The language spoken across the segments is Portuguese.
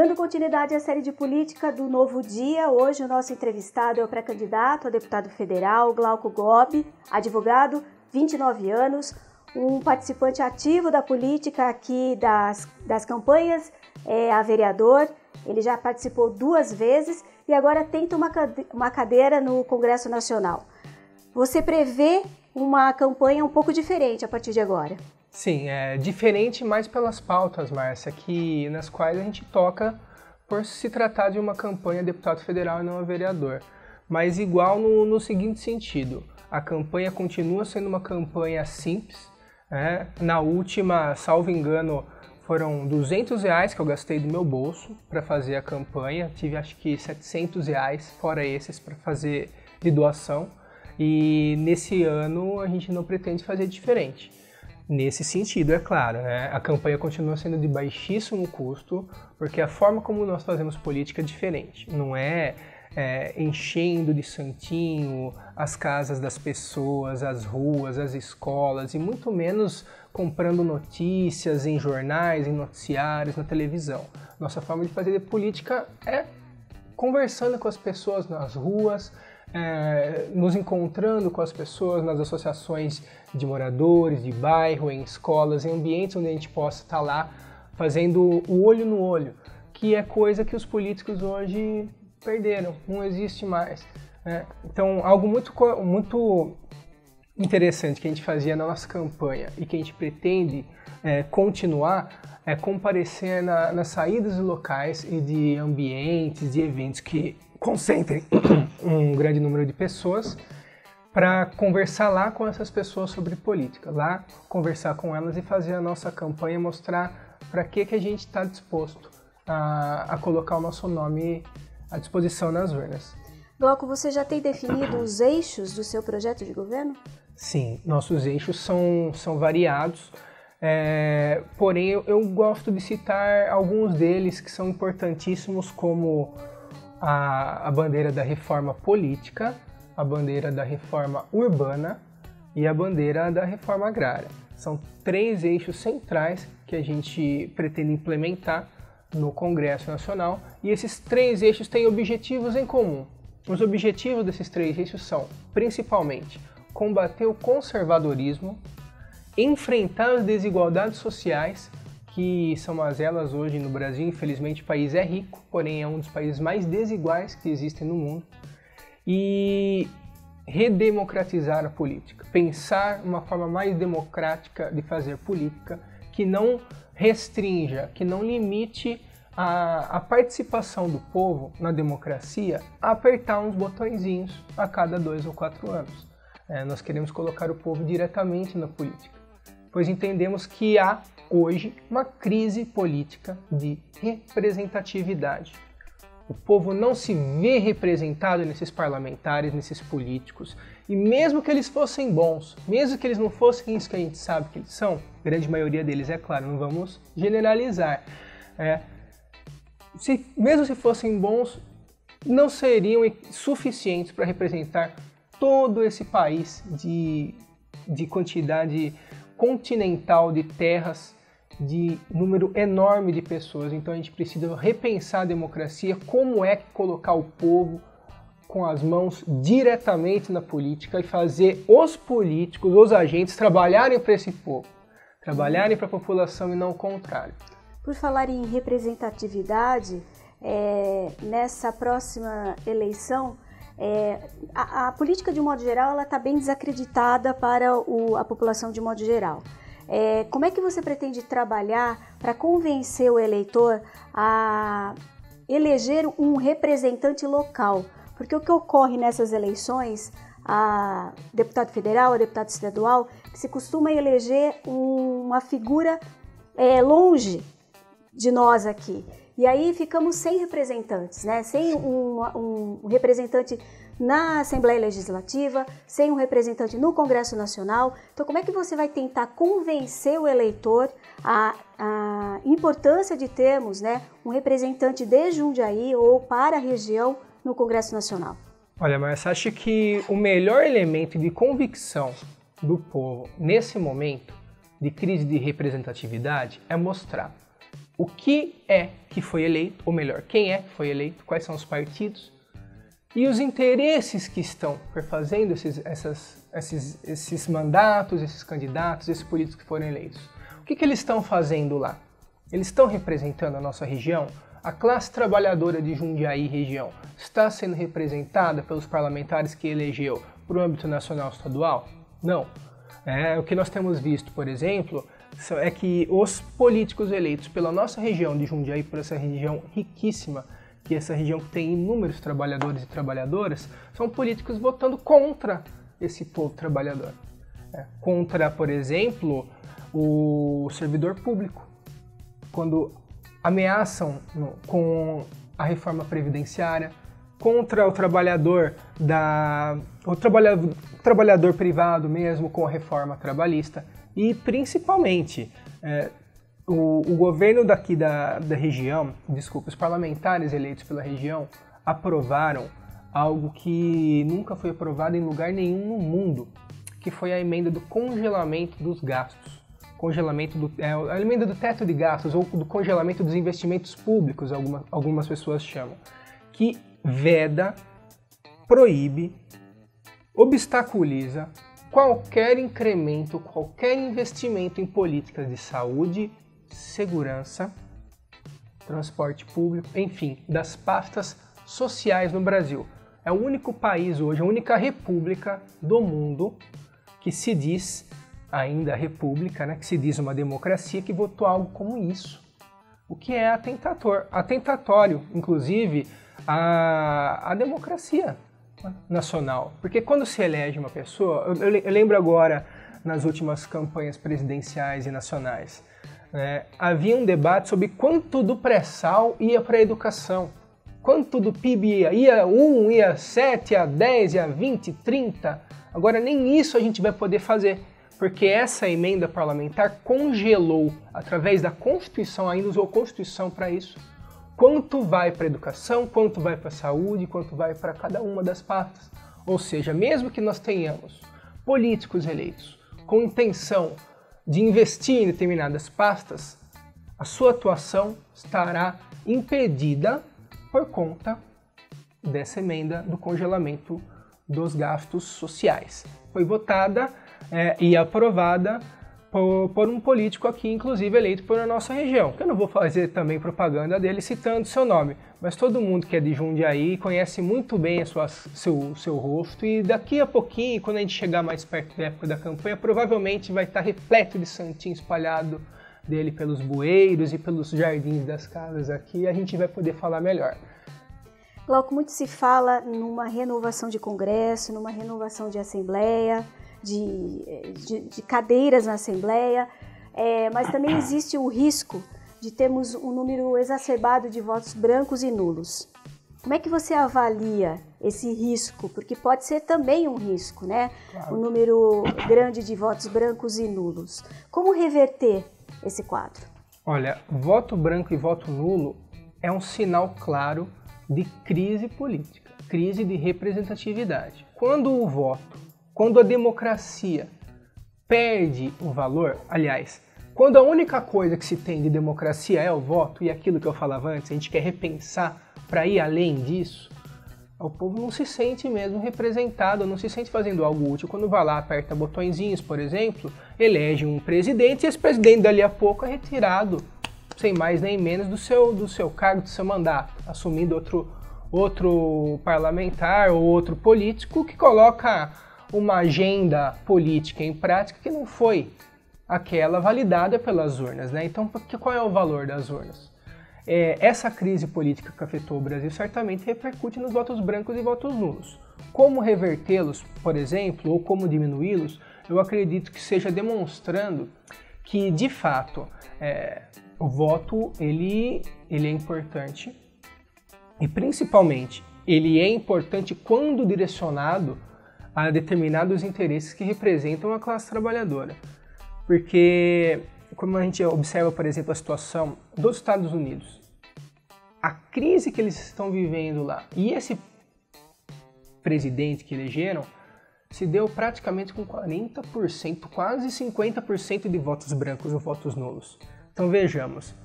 Dando continuidade à série de política do Novo Dia, hoje o nosso entrevistado é o pré-candidato a deputado federal, Glauco Gobi, advogado, 29 anos, um participante ativo da política aqui das campanhas, a vereador. Ele já participou 2 vezes e agora tenta uma cadeira no Congresso Nacional. Você prevê uma campanha um pouco diferente a partir de agora? Sim, é diferente mais pelas pautas, Márcia, nas quais a gente toca por se tratar de uma campanha deputado federal e não a vereador. Mas igual no seguinte sentido, a campanha continua sendo uma campanha simples. Na última, salvo engano, foram R$200 que eu gastei do meu bolso para fazer a campanha. Tive acho que R$700, fora esses, para fazer de doação. E nesse ano a gente não pretende fazer diferente. Nesse sentido, é claro, a campanha continua sendo de baixíssimo custo, porque a forma como nós fazemos política é diferente. Não é enchendo de santinho as casas das pessoas, as ruas, as escolas, e muito menos comprando notícias em jornais, em noticiários, na televisão. Nossa forma de fazer política é conversando com as pessoas nas ruas, nos encontrando com as pessoas nas associações de moradores, de bairro, em escolas, em ambientes onde a gente possa estar lá fazendo o olho no olho, que é coisa que os políticos hoje perderam, não existe mais. Então, algo muito interessante que a gente fazia na nossa campanha e que a gente pretende continuar é comparecer nas saídas de locais e de ambientes, de eventos que concentrem um grande número de pessoas para conversar lá com essas pessoas sobre política, lá conversar com elas e fazer a nossa campanha, mostrar para que a gente está disposto a colocar o nosso nome à disposição nas urnas. Glauco, você já tem definido os eixos do seu projeto de governo? Sim, nossos eixos são variados, porém eu gosto de citar alguns deles que são importantíssimos, como a bandeira da reforma política, a bandeira da reforma urbana e a bandeira da reforma agrária. São 3 eixos centrais que a gente pretende implementar no Congresso Nacional, e esses 3 eixos têm objetivos em comum. Os objetivos desses 3 eixos são, principalmente, combater o conservadorismo, enfrentar as desigualdades sociais, que são mazelas hoje no Brasil. Infelizmente o país é rico, porém é um dos países mais desiguais que existem no mundo, e redemocratizar a política, pensar uma forma mais democrática de fazer política, que não restrinja, que não limite a participação do povo na democracia a apertar uns botõezinhos a cada 2 ou 4 anos. Nós queremos colocar o povo diretamente na política, pois entendemos que há hoje uma crise política de representatividade. O povo não se vê representado nesses parlamentares, nesses políticos, e mesmo que eles fossem bons, mesmo que eles não fossem isso que a gente sabe que eles são, a grande maioria deles, é claro, não vamos generalizar, mesmo se fossem bons, não seriam suficientes para representar todo esse país de quantidade continental de terras, de número enorme de pessoas. Então a gente precisa repensar a democracia, como é que colocar o povo com as mãos diretamente na política e fazer os políticos, os agentes, trabalharem para esse povo, trabalharem para a população e não o contrário. Por falar em representatividade, nessa próxima eleição, a política de um modo geral está bem desacreditada para a população de um modo geral. Como é que você pretende trabalhar para convencer o eleitor a eleger um representante local? Porque o que ocorre nessas eleições, a deputado federal, a deputado estadual, que se costuma eleger uma figura longe de nós aqui. E aí ficamos sem representantes, sem um representante na Assembleia Legislativa, sem um representante no Congresso Nacional. Então, como é que você vai tentar convencer o eleitor a importância de termos um representante de Jundiaí ou para a região no Congresso Nacional? Olha, mas acho que o melhor elemento de convicção do povo nesse momento de crise de representatividade é mostrar o que é que foi eleito, ou melhor, quem é que foi eleito, quais são os partidos e os interesses que estão perfazendo esses mandatos, esses candidatos, esses políticos que foram eleitos. O que eles estão fazendo lá? Eles estão representando a nossa região? A classe trabalhadora de Jundiaí região está sendo representada pelos parlamentares que elegeu para o âmbito nacional e estadual? Não. O que nós temos visto, por exemplo, é que os políticos eleitos pela nossa região de Jundiaí, por essa região riquíssima, que é essa região que tem inúmeros trabalhadores e trabalhadoras, são políticos votando contra esse povo trabalhador. Contra, por exemplo, o servidor público, quando ameaçam com a reforma previdenciária, contra o trabalhador privado mesmo com a reforma trabalhista e principalmente o governo daqui da região, os parlamentares eleitos pela região aprovaram algo que nunca foi aprovado em lugar nenhum no mundo, que foi a emenda do congelamento dos gastos. A emenda do teto de gastos ou do congelamento dos investimentos públicos, algumas pessoas chamam, que veda, proíbe, obstaculiza qualquer incremento, qualquer investimento em políticas de saúde, segurança, transporte público, enfim, das pastas sociais no Brasil. É o único país hoje, a única república do mundo que se diz ainda república, né, que se diz uma democracia, que votou algo como isso. O que é atentatório, inclusive, à democracia nacional. Porque quando se elege uma pessoa, eu lembro agora nas últimas campanhas presidenciais e nacionais, havia um debate sobre quanto do pré-sal ia para a educação, quanto do PIB ia 1, ia 7, ia 10, ia 20, 30. Agora nem isso a gente vai poder fazer, porque essa emenda parlamentar congelou, através da Constituição, ainda usou a Constituição para isso, quanto vai para a educação, quanto vai para a saúde, quanto vai para cada uma das pastas. Ou seja, mesmo que nós tenhamos políticos eleitos com intenção de investir em determinadas pastas, a sua atuação estará impedida por conta dessa emenda do congelamento dos gastos sociais. Foi votada e aprovada por um político aqui, inclusive eleito pela nossa região. Eu não vou fazer também propaganda dele citando seu nome, mas todo mundo que é de Jundiaí conhece muito bem seu rosto, e daqui a pouquinho, quando a gente chegar mais perto da época da campanha, provavelmente vai estar repleto de santinho espalhado dele pelos bueiros e pelos jardins das casas aqui, e a gente vai poder falar melhor. Glauco, muito se fala numa renovação de congresso, numa renovação de assembleia, de cadeiras na Assembleia, mas também existe o risco de termos um número exacerbado de votos brancos e nulos. Como é que você avalia esse risco? Porque pode ser também um risco, né? Claro. Um número grande de votos brancos e nulos. Como reverter esse quadro? Olha, voto branco e voto nulo é um sinal claro de crise política, crise de representatividade. Quando a democracia perde o valor, aliás, quando a única coisa que se tem de democracia é o voto, e aquilo que eu falava antes, a gente quer repensar para ir além disso, o povo não se sente mesmo representado, não se sente fazendo algo útil. Quando vai lá, aperta botõezinhos, por exemplo, elege um presidente, e esse presidente dali a pouco é retirado, sem mais nem menos, do seu cargo, do seu mandato, assumindo outro parlamentar ou outro político que coloca uma agenda política em prática que não foi aquela validada pelas urnas, né? Então, qual é o valor das urnas? Essa crise política que afetou o Brasil certamente repercute nos votos brancos e votos nulos. Como revertê-los, por exemplo, ou como diminuí-los, eu acredito que seja demonstrando que, de fato, o voto ele é importante, e principalmente ele é importante quando direcionado a determinados interesses que representam a classe trabalhadora. Porque, como a gente observa, por exemplo, a situação dos Estados Unidos, a crise que eles estão vivendo lá, e esse presidente que elegeram, se deu praticamente com 40%, quase 50% de votos brancos ou votos nulos. Então vejamos,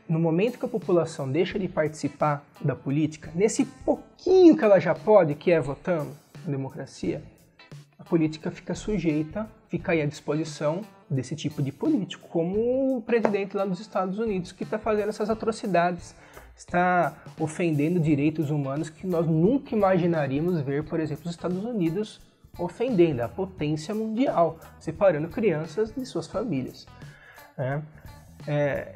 no momento que a população deixa de participar da política, nesse pouquinho que ela já pode, que é votando, na democracia, a política fica sujeita, fica aí à disposição desse tipo de político, como o presidente lá dos Estados Unidos, que está fazendo essas atrocidades, está ofendendo direitos humanos que nós nunca imaginaríamos ver, por exemplo, os Estados Unidos ofendendo a potência mundial, separando crianças de suas famílias.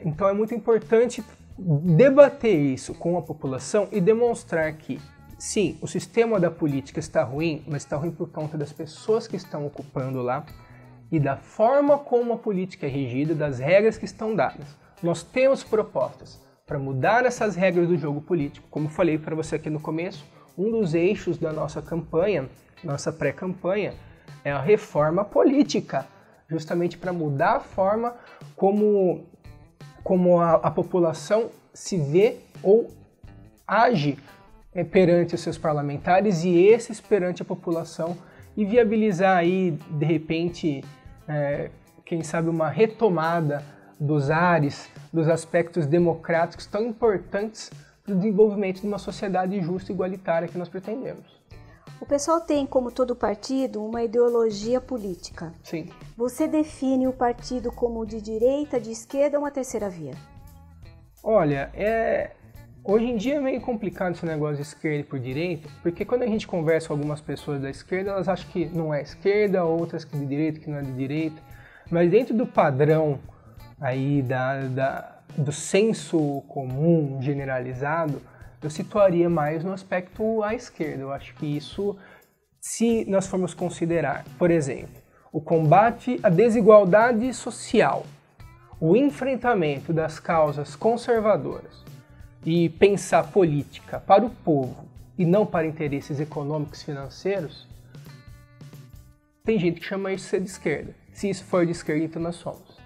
Então é muito importante debater isso com a população e demonstrar que, sim, o sistema da política está ruim, mas está ruim por conta das pessoas que estão ocupando lá e da forma como a política é regida, das regras que estão dadas. Nós temos propostas para mudar essas regras do jogo político. Como falei para você aqui no começo, um dos eixos da nossa campanha, nossa pré-campanha, é a reforma política, justamente para mudar a forma como a população se vê ou age perante os seus parlamentares e esses perante a população e viabilizar aí, de repente, quem sabe uma retomada dos ares, dos aspectos democráticos tão importantes para o desenvolvimento de uma sociedade justa e igualitária que nós pretendemos. O pessoal tem, como todo partido, uma ideologia política. Sim. Você define o partido como de direita, de esquerda ou uma terceira via? Olha, hoje em dia é meio complicado esse negócio de esquerda e por direita, porque quando a gente conversa com algumas pessoas da esquerda, elas acham que não é esquerda, outras que de direita, que não é de direita. Mas dentro do padrão aí do senso comum generalizado, eu situaria mais no aspecto à esquerda. Eu acho que isso, se nós formos considerar, por exemplo, o combate à desigualdade social, o enfrentamento das causas conservadoras e pensar política para o povo e não para interesses econômicos e financeiros, tem gente que chama isso de esquerda. Se isso for de esquerda, então nós somos.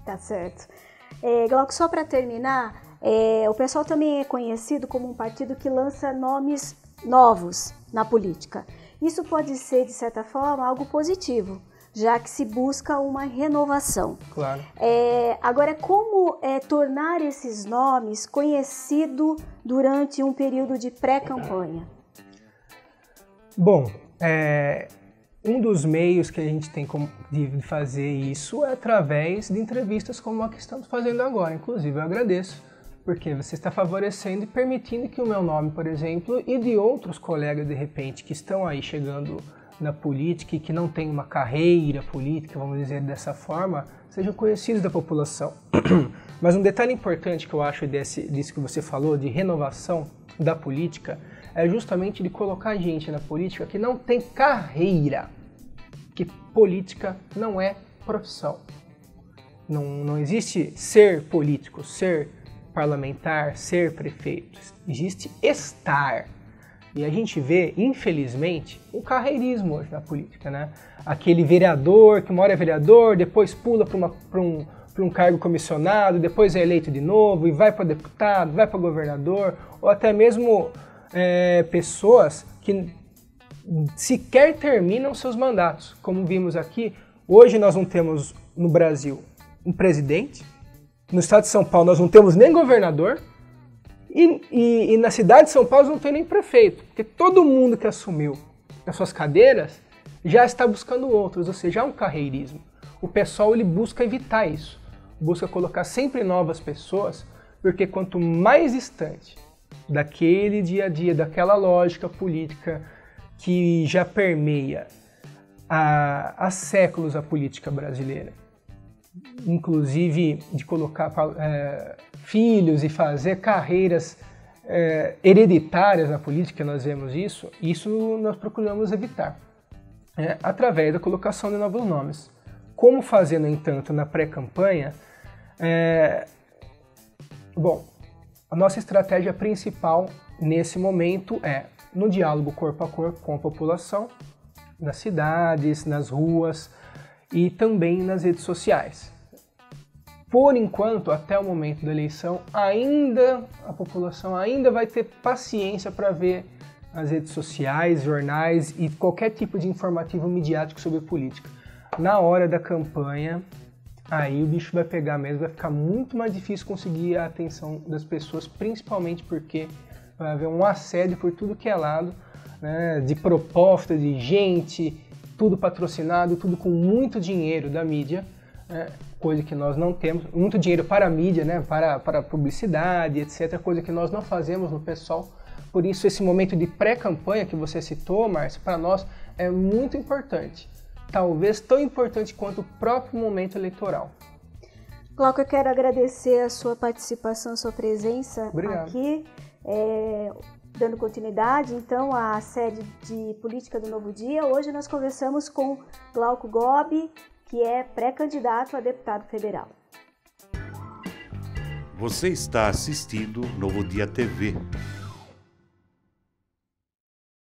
Tá certo. Glauco, só para terminar, o pessoal também é conhecido como um partido que lança nomes novos na política. Isso pode ser, de certa forma, algo positivo, já que se busca uma renovação. Claro. Agora, como tornar esses nomes conhecidos durante um período de pré-campanha? Bom, um dos meios que a gente tem de fazer isso é através de entrevistas como a que estamos fazendo agora. Inclusive, eu agradeço, porque você está favorecendo e permitindo que o meu nome, por exemplo, e de outros colegas, de repente, que estão aí chegando na política e que não têm uma carreira política, vamos dizer dessa forma, sejam conhecidos da população. Mas um detalhe importante que eu acho disso que você falou, de renovação da política, é justamente de colocar gente na política que não tem carreira, que política não é profissão. Não existe ser político, ser parlamentar, ser prefeito. Existe estar. E a gente vê, infelizmente, o carreirismo hoje na política, né? Aquele vereador que uma hora é vereador, depois pula para um cargo comissionado, depois é eleito de novo e vai para deputado, vai para governador, ou até mesmo pessoas que sequer terminam seus mandatos. Como vimos aqui, hoje nós não temos no Brasil um presidente, no estado de São Paulo nós não temos nem governador, e na cidade de São Paulo não tem nem prefeito, porque todo mundo que assumiu as suas cadeiras já está buscando outros, ou seja, há um carreirismo. O pessoal ele busca evitar isso, busca colocar sempre novas pessoas, porque quanto mais distante daquele dia a dia, daquela lógica política que já permeia há séculos a política brasileira, inclusive de colocar filhos e fazer carreiras hereditárias na política, nós vemos isso nós procuramos evitar, através da colocação de novos nomes. Como fazer, no entanto, na pré-campanha? Bom, a nossa estratégia principal nesse momento é no diálogo corpo a corpo com a população, nas cidades, nas ruas e também nas redes sociais. Por enquanto, até o momento da eleição, a população ainda vai ter paciência para ver as redes sociais, jornais e qualquer tipo de informativo midiático sobre política. Na hora da campanha, aí o bicho vai pegar mesmo, vai ficar muito mais difícil conseguir a atenção das pessoas, principalmente porque vai haver um assédio por tudo que é lado, né, de proposta, de gente, tudo patrocinado, tudo com muito dinheiro da mídia, né, coisa que nós não temos, muito dinheiro para a mídia, né, para publicidade, etc., coisa que nós não fazemos no PSOL. Por isso, esse momento de pré-campanha que você citou, Márcia, para nós é muito importante. Talvez tão importante quanto o próprio momento eleitoral. Glauco, eu quero agradecer a sua participação, a sua presença aqui, dando continuidade, então, à série de Política do Novo Dia. Hoje nós conversamos com Glauco Gobi, que é pré-candidato a deputado federal. Você está assistindo Novo Dia TV.